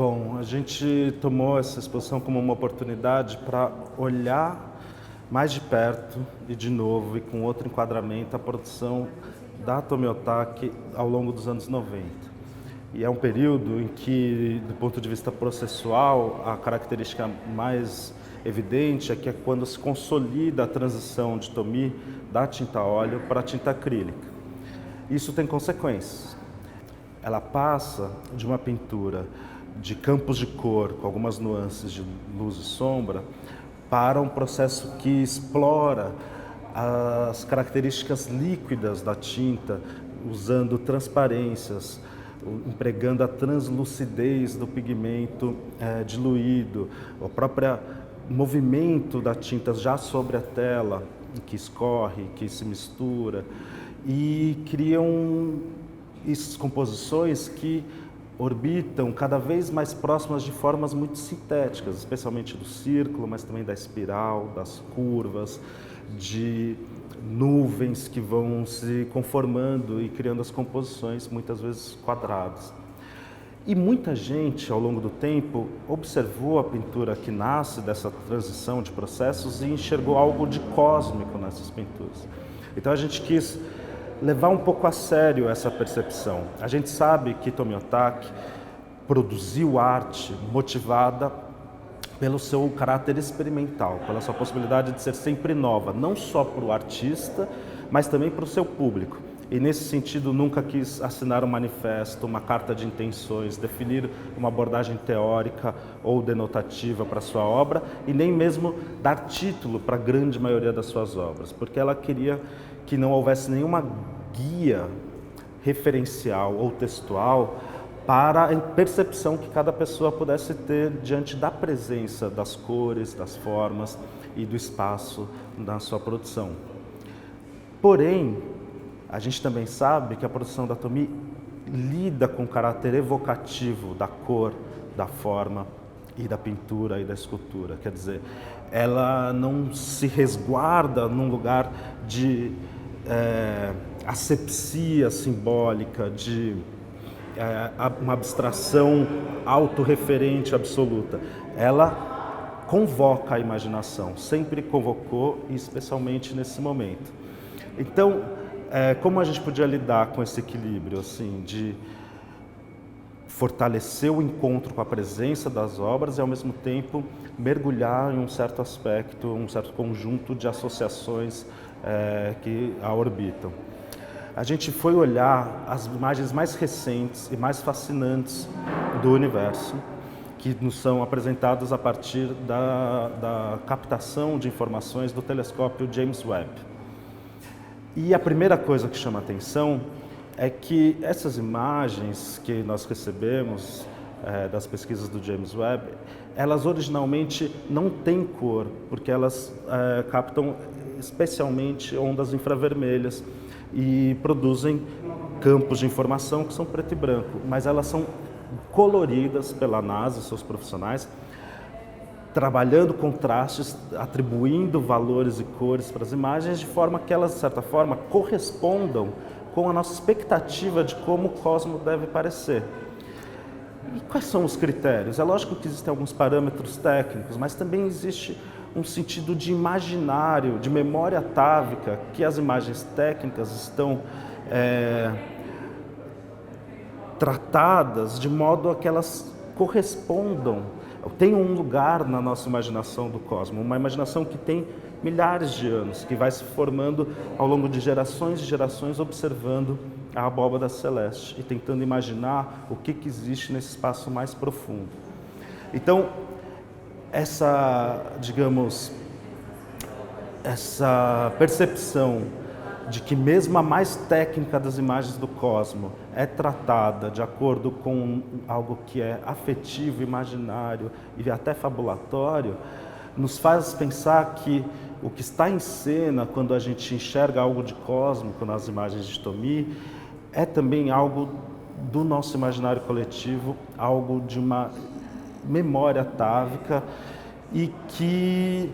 Bom, a gente tomou essa exposição como uma oportunidade para olhar mais de perto e de novo e com outro enquadramento a produção da Tomi Otake ao longo dos anos 90. E é um período em que, do ponto de vista processual, a característica mais evidente é que é quando se consolida a transição de Tomi da tinta a óleo para a tinta acrílica. Isso tem consequências. Ela passa de uma pintura de campos de cor, com algumas nuances de luz e sombra, para um processo que explora as características líquidas da tinta, usando transparências, empregando a translucidez do pigmento diluído, o próprio movimento da tinta já sobre a tela, que escorre, que se mistura, e criam composições que orbitam cada vez mais próximas de formas muito sintéticas, especialmente do círculo, mas também da espiral, das curvas, de nuvens que vão se conformando e criando as composições, muitas vezes quadradas. E muita gente, ao longo do tempo, observou a pintura que nasce dessa transição de processos e enxergou algo de cósmico nessas pinturas. Então a gente quis levar um pouco a sério essa percepção. A gente sabe que Tomi Otake produziu arte motivada pelo seu caráter experimental, pela sua possibilidade de ser sempre nova, não só para o artista, mas também para o seu público. E nesse sentido nunca quis assinar um manifesto, uma carta de intenções, definir uma abordagem teórica ou denotativa para a sua obra e nem mesmo dar título para a grande maioria das suas obras, porque ela queria que não houvesse nenhuma guia referencial ou textual para a percepção que cada pessoa pudesse ter diante da presença das cores, das formas e do espaço na sua produção. Porém, a gente também sabe que a produção da Tomi lida com o caráter evocativo da cor, da forma e da pintura e da escultura. Quer dizer, ela não se resguarda num lugar de asepsia simbólica, de uma abstração autorreferente absoluta. Ela convoca a imaginação, sempre convocou, e especialmente nesse momento. Então, como a gente podia lidar com esse equilíbrio, assim, de fortalecer o encontro com a presença das obras e, ao mesmo tempo, mergulhar em um certo aspecto, um certo conjunto de associações que a orbitam. A gente foi olhar as imagens mais recentes e mais fascinantes do universo, que nos são apresentadas a partir da captação de informações do telescópio James Webb. E a primeira coisa que chama a atenção é que essas imagens que nós recebemos das pesquisas do James Webb, elas originalmente não têm cor, porque elas captam especialmente ondas infravermelhas e produzem campos de informação que são preto e branco, mas elas são coloridas pela NASA e seus profissionais, trabalhando contrastes, atribuindo valores e cores para as imagens, de forma que elas, de certa forma, correspondam com a nossa expectativa de como o cosmos deve parecer. E quais são os critérios? É lógico que existem alguns parâmetros técnicos, mas também existe um sentido de imaginário, de memória atávica, que as imagens técnicas estão tratadas de modo a que elas correspondam, tenham um lugar na nossa imaginação do cosmos, uma imaginação que tem milhares de anos, que vai se formando ao longo de gerações e gerações, observando a abóbada celeste e tentando imaginar o que existe nesse espaço mais profundo. Então, essa percepção de que mesmo a mais técnica das imagens do cosmos é tratada de acordo com algo que é afetivo, imaginário e até fabulatório, nos faz pensar que o que está em cena quando a gente enxerga algo de cósmico nas imagens de Tomi é também algo do nosso imaginário coletivo, algo de uma memória atávica e que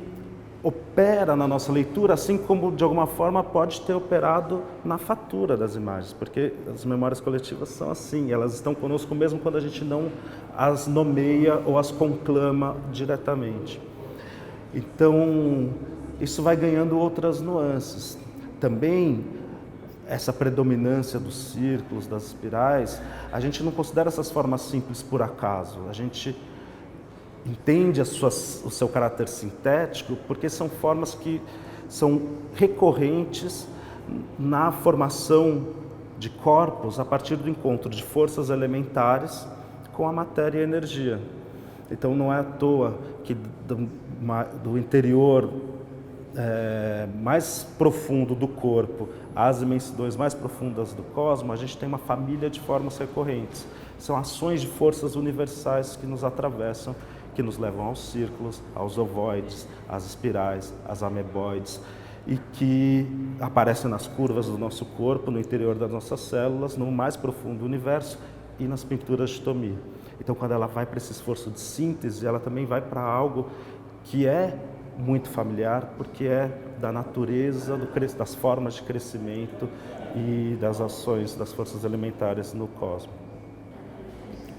opera na nossa leitura, assim como de alguma forma pode ter operado na fatura das imagens, porque as memórias coletivas são assim, elas estão conosco mesmo quando a gente não as nomeia ou as conclama diretamente. Então, isso vai ganhando outras nuances. Também, essa predominância dos círculos, das espirais, a gente não considera essas formas simples por acaso, a gente entende o seu caráter sintético porque são formas que são recorrentes na formação de corpos a partir do encontro de forças elementares com a matéria e a energia. Então não é à toa que do interior mais profundo do corpo às imensidões mais profundas do cosmos, a gente tem uma família de formas recorrentes. São ações de forças universais que nos atravessam, que nos levam aos círculos, aos ovoides, às espirais, às ameboides, e que aparecem nas curvas do nosso corpo, no interior das nossas células, no mais profundo universo e nas pinturas de Tomi. Então, quando ela vai para esse esforço de síntese, ela também vai para algo que é muito familiar, porque é da natureza, das formas de crescimento e das ações das forças elementares no cosmos.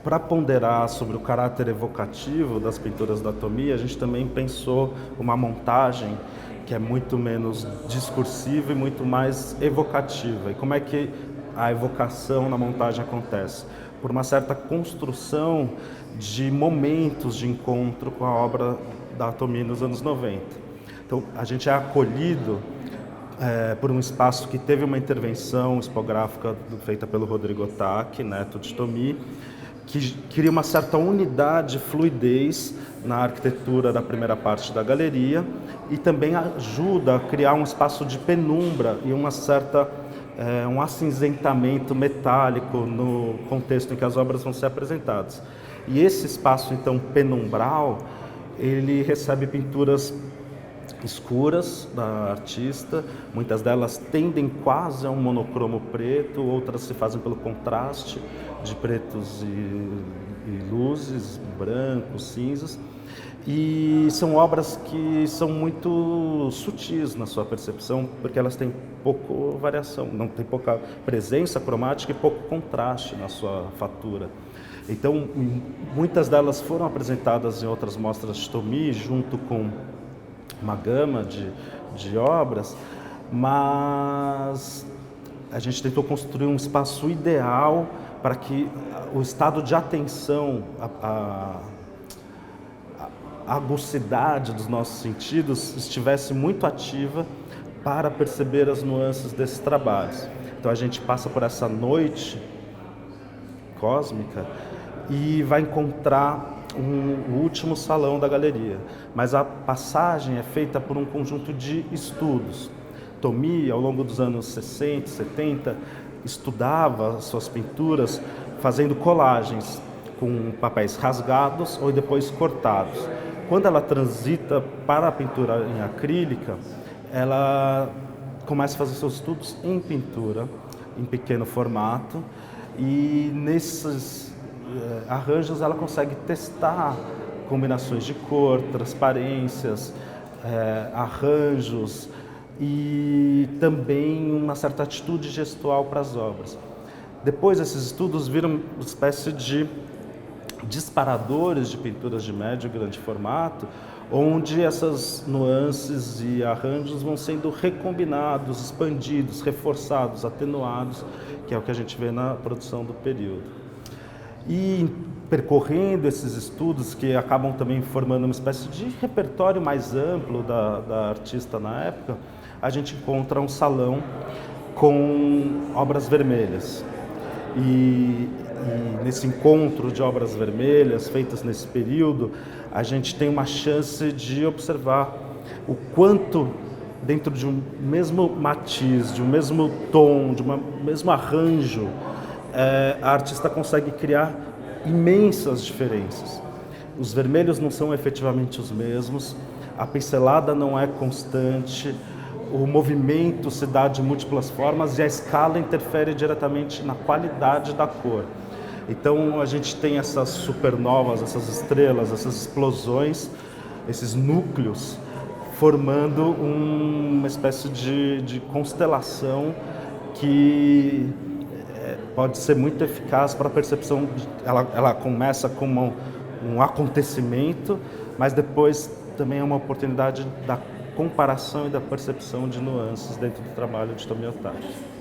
Para ponderar sobre o caráter evocativo das pinturas da Tomi, a gente também pensou uma montagem que é muito menos discursiva e muito mais evocativa. E como é que a evocação na montagem acontece? Por uma certa construção de momentos de encontro com a obra da Tomi nos anos 90. Então, a gente é acolhido por um espaço que teve uma intervenção expográfica feita pelo Rodrigo Otaki, neto de Tomi, que cria uma certa unidade, fluidez na arquitetura da primeira parte da galeria e também ajuda a criar um espaço de penumbra e um acinzentamento metálico no contexto em que as obras vão ser apresentadas. E esse espaço, então, penumbral, ele recebe pinturas escuras da artista, muitas delas tendem quase a um monocromo preto, outras se fazem pelo contraste de pretos e luzes, brancos, cinzas, e são obras que são muito sutis na sua percepção, porque elas têm pouca variação, não tem pouca presença cromática e pouco contraste na sua fatura. Então, muitas delas foram apresentadas em outras mostras de Tomi, junto com uma gama de obras, mas a gente tentou construir um espaço ideal para que o estado de atenção, a agucidade dos nossos sentidos estivesse muito ativa para perceber as nuances desses trabalhos. Então a gente passa por essa noite cósmica e vai encontrar o último salão da galeria, mas a passagem é feita por um conjunto de estudos. Tomi, ao longo dos anos 60, 70, estudava suas pinturas fazendo colagens com papéis rasgados ou depois cortados. Quando ela transita para a pintura em acrílica, ela começa a fazer seus estudos em pintura, em pequeno formato, e nesses arranjos ela consegue testar combinações de cor, transparências, arranjos e também uma certa atitude gestual para as obras. Depois esses estudos viram uma espécie de disparadores de pinturas de médio e grande formato, onde essas nuances e arranjos vão sendo recombinados, expandidos, reforçados, atenuados, que é o que a gente vê na produção do período. E percorrendo esses estudos, que acabam também formando uma espécie de repertório mais amplo da artista na época, a gente encontra um salão com obras vermelhas. E nesse encontro de obras vermelhas feitas nesse período, a gente tem uma chance de observar o quanto, dentro de um mesmo matiz, de um mesmo tom, de um mesmo arranjo, a artista consegue criar imensas diferenças. Os vermelhos não são efetivamente os mesmos, a pincelada não é constante, o movimento se dá de múltiplas formas e a escala interfere diretamente na qualidade da cor. Então a gente tem essas supernovas, essas estrelas, essas explosões, esses núcleos formando uma espécie de constelação que pode ser muito eficaz para a percepção. Ela começa como um acontecimento, mas depois também é uma oportunidade da comparação e da percepção de nuances dentro do trabalho de Tomi Otaki.